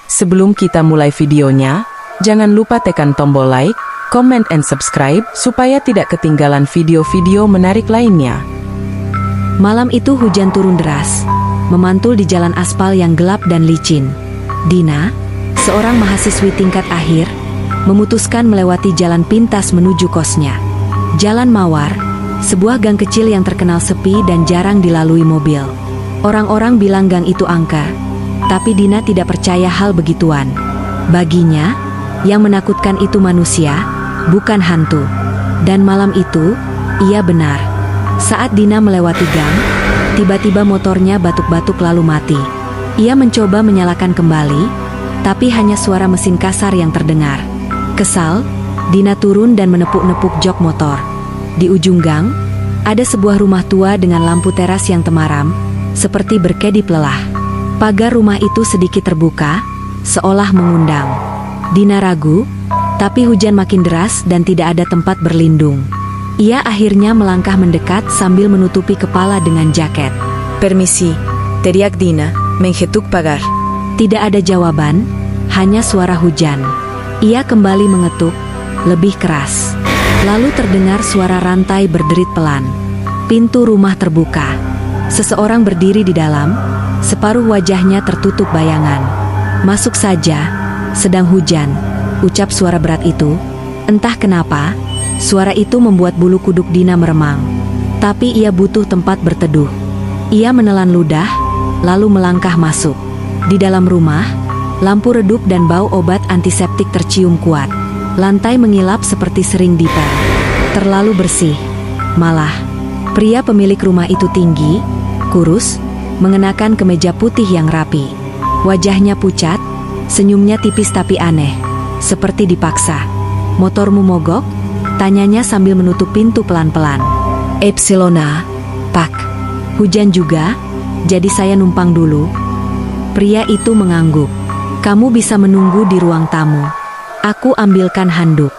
Sebelum kita mulai videonya, jangan lupa tekan tombol like, comment and subscribe supaya tidak ketinggalan video-video menarik lainnya. Malam itu hujan turun deras, memantul di jalan aspal yang gelap dan licin. Dina, seorang mahasiswi tingkat akhir, memutuskan melewati jalan pintas menuju kosnya. Jalan Mawar, sebuah gang kecil yang terkenal sepi dan jarang dilalui mobil. Orang-orang bilang gang itu angker, tapi Dina tidak percaya hal begituan. Baginya, yang menakutkan itu manusia, bukan hantu. Dan malam itu, ia benar. Saat Dina melewati gang, tiba-tiba motornya batuk-batuk lalu mati. Ia mencoba menyalakan kembali, tapi hanya suara mesin kasar yang terdengar. Kesal, Dina turun dan menepuk-nepuk jok motor. Di ujung gang, ada sebuah rumah tua dengan lampu teras yang temaram, seperti berkedip lelah. Pagar rumah itu sedikit terbuka, seolah mengundang. Dina ragu, tapi hujan makin deras dan tidak ada tempat berlindung. Ia akhirnya melangkah mendekat sambil menutupi kepala dengan jaket. Permisi, teriak Dina, mengetuk pagar. Tidak ada jawaban, hanya suara hujan. Ia kembali mengetuk, lebih keras. Lalu terdengar suara rantai berderit pelan. Pintu rumah terbuka. Seseorang berdiri di dalam, separuh wajahnya tertutup bayangan. "Masuk saja, sedang hujan," ucap suara berat itu. Entah kenapa, suara itu membuat bulu kuduk Dina meremang. Tapi ia butuh tempat berteduh. Ia menelan ludah, lalu melangkah masuk. Di dalam rumah, lampu redup dan bau obat antiseptik tercium kuat. Lantai mengilap seperti sering dipel. Terlalu bersih. Malah, pria pemilik rumah itu tinggi, kurus, mengenakan kemeja putih yang rapi. Wajahnya pucat, senyumnya tipis tapi aneh, seperti dipaksa. "Motormu mogok?" tanyanya sambil menutup pintu pelan-pelan. "Epsilona, Pak. Hujan juga, jadi saya numpang dulu." Pria itu mengangguk. "Kamu bisa menunggu di ruang tamu. Aku ambilkan handuk."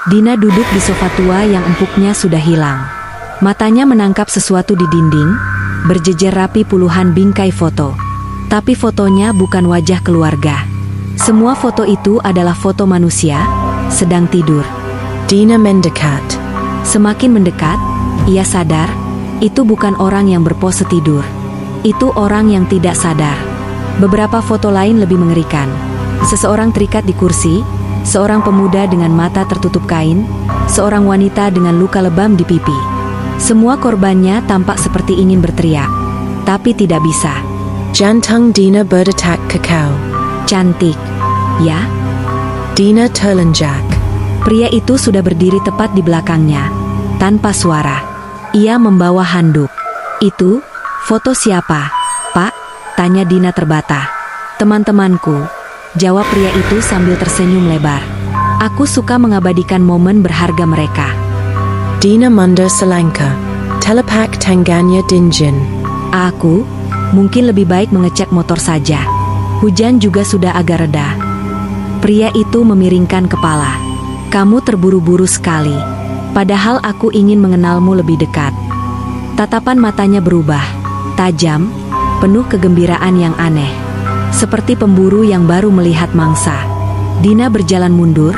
Dina duduk di sofa tua yang empuknya sudah hilang. Matanya menangkap sesuatu di dinding, berjejer rapi puluhan bingkai foto. Tapi fotonya bukan wajah keluarga. Semua foto itu adalah foto manusia, sedang tidur. Dina mendekat. Semakin mendekat, ia sadar, itu bukan orang yang berpose tidur. Itu orang yang tidak sadar. Beberapa foto lain lebih mengerikan. Seseorang terikat di kursi, seorang pemuda dengan mata tertutup kain, seorang wanita dengan luka lebam di pipi. Semua korbannya tampak seperti ingin berteriak, tapi tidak bisa. Jantung Dina berdetak kekal. "Cantik, ya?" Dina terlenjak. Pria itu sudah berdiri tepat di belakangnya, tanpa suara. Ia membawa handuk. "Itu, foto siapa, Pak?" tanya Dina terbata. "Teman-temanku," jawab pria itu sambil tersenyum lebar. "Aku suka mengabadikan momen berharga mereka." Dina mundur selangkah. Telepak tangannya dingin. "Aku, mungkin lebih baik mengecek motor saja. Hujan juga sudah agak reda." Pria itu memiringkan kepala. "Kamu terburu-buru sekali. Padahal aku ingin mengenalmu lebih dekat." Tatapan matanya berubah, tajam, penuh kegembiraan yang aneh. Seperti pemburu yang baru melihat mangsa. Dina berjalan mundur,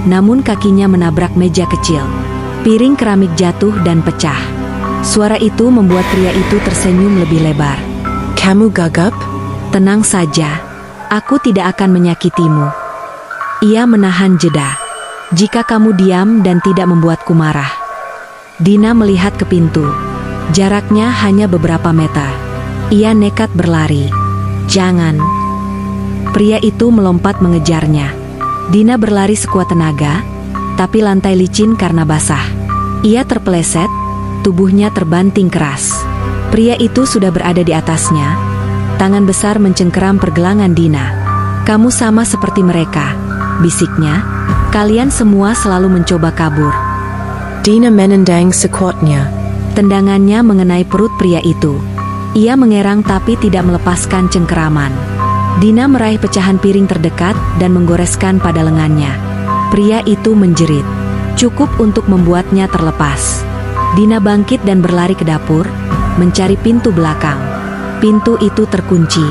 namun kakinya menabrak meja kecil. Piring keramik jatuh dan pecah. Suara itu membuat pria itu tersenyum lebih lebar. "Kamu gagap?" "Tenang saja, aku tidak akan menyakitimu." Ia menahan jeda. "Jika kamu diam dan tidak membuatku marah." Dina melihat ke pintu. Jaraknya hanya beberapa meter. Ia nekat berlari. "Jangan." Pria itu melompat mengejarnya. Dina berlari sekuat tenaga, tapi lantai licin karena basah. Ia terpeleset, tubuhnya terbanting keras. Pria itu sudah berada di atasnya. Tangan besar mencengkeram pergelangan Dina. "Kamu sama seperti mereka," bisiknya. "Kalian semua selalu mencoba kabur." Dina menendang sekuatnya. Tendangannya mengenai perut pria itu. Ia mengerang tapi tidak melepaskan cengkeraman. Dina meraih pecahan piring terdekat dan menggoreskan pada lengannya. Pria itu menjerit. Cukup untuk membuatnya terlepas. Dina bangkit dan berlari ke dapur, mencari pintu belakang. Pintu itu terkunci.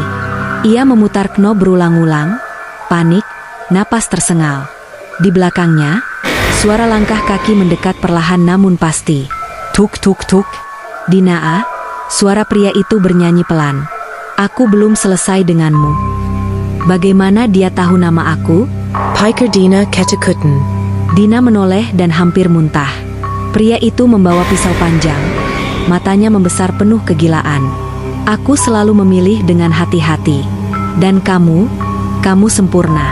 Ia memutar knob berulang-ulang, panik, napas tersengal. Di belakangnya, suara langkah kaki mendekat perlahan namun pasti. Tuk tuk tuk. Dina, suara pria itu bernyanyi pelan. Aku belum selesai denganmu. Bagaimana dia tahu nama aku? Piker Dina Ketekuten. Dina menoleh dan hampir muntah. Pria itu membawa pisau panjang. Matanya membesar penuh kegilaan. Aku selalu memilih dengan hati-hati. Dan kamu sempurna.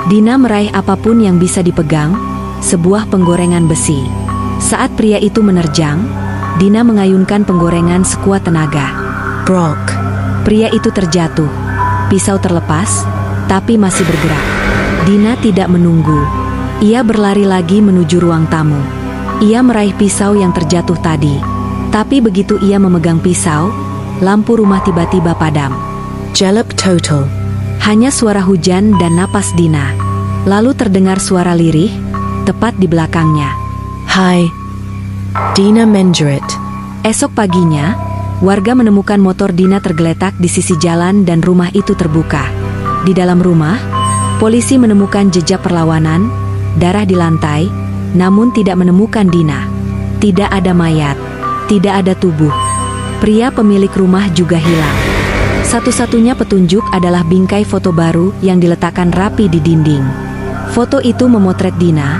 Dina meraih apapun yang bisa dipegang, sebuah penggorengan besi. Saat pria itu menerjang, Dina mengayunkan penggorengan sekuat tenaga. Brok. Pria itu terjatuh. Pisau terlepas, tapi masih bergerak. Dina tidak menunggu. Ia berlari lagi menuju ruang tamu. Ia meraih pisau yang terjatuh tadi. Tapi begitu ia memegang pisau, lampu rumah tiba-tiba padam. Jalep total. Hanya suara hujan dan napas Dina. Lalu terdengar suara lirih, tepat di belakangnya. Hai. Dina menjerit. Esok paginya, warga menemukan motor Dina tergeletak di sisi jalan dan rumah itu terbuka. Di dalam rumah, polisi menemukan jejak perlawanan, darah di lantai, namun tidak menemukan Dina. Tidak ada mayat, tidak ada tubuh. Pria pemilik rumah juga hilang. Satu-satunya petunjuk adalah bingkai foto baru yang diletakkan rapi di dinding. Foto itu memotret Dina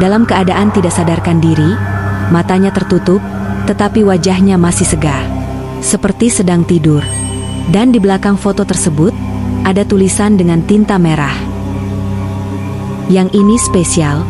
dalam keadaan tidak sadarkan diri, matanya tertutup, tetapi wajahnya masih segar, seperti sedang tidur. Dan di belakang foto tersebut, ada tulisan dengan tinta merah. Yang ini spesial,